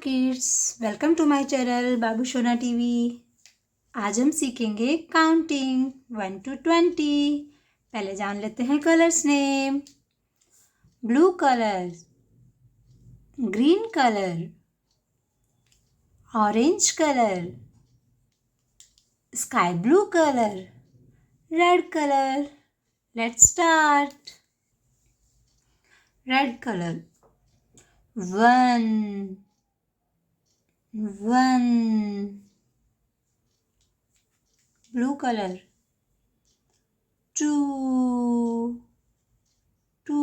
Kids, welcome to my channel Babu Sona TV. आज हम सीखेंगे काउंटिंग 1 to 20। पहले जान लेते हैं colours name. Blue colour, green colour, orange colour, sky blue colour, red colour. Let's start. Red colour 1 1, blue color 2 2,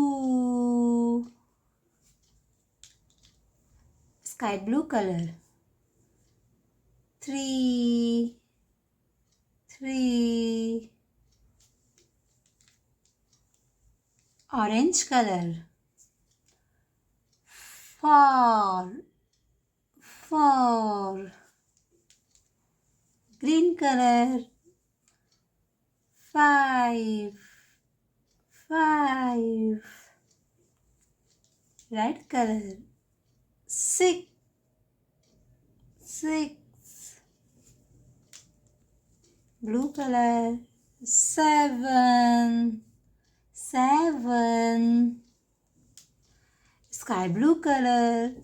sky blue color 3 3, orange color 4 4, green color 5 5, red color 6 6, blue color 7 7, sky blue color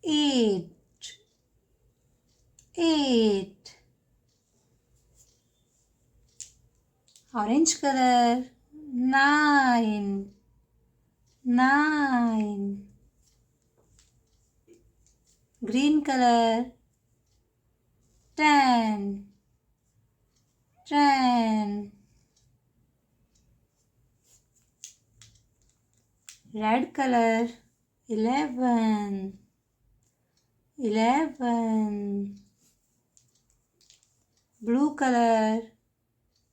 8 8, orange color 9 9, green color 10 10, red color 11 11, blue color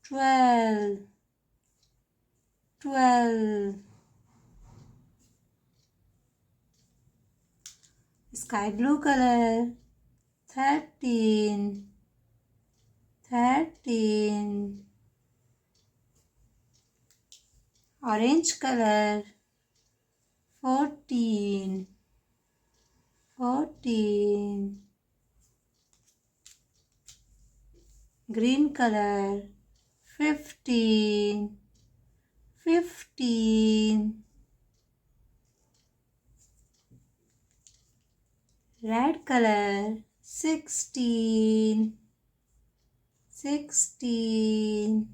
12 12, sky blue color 13 13, orange color 14 14, green color 15 15, red color 16 16,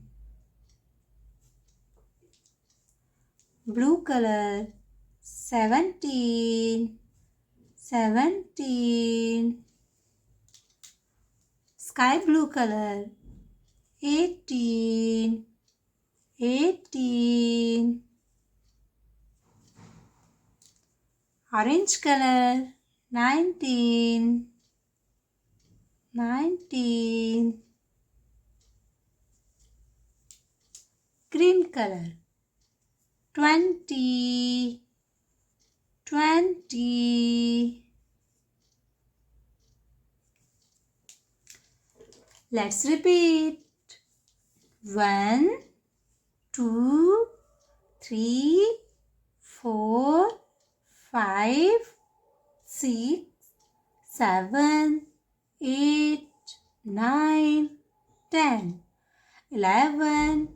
blue color 17 17, sky blue color 18 18, orange color 19 19, green color 20 20. Let's repeat. 1 2 3 4 5 6 7 8 9 10 11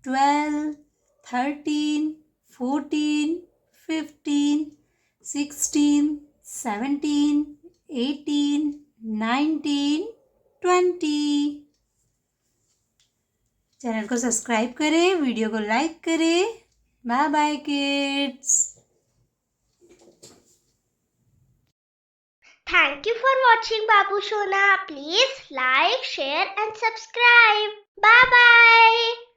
12 13 14 15 16 17 18 19 20। Channel को subscribe करें, video को like करें। Bye bye kids. Thank you for watching Babu Shona. Please like, share and subscribe. Bye bye.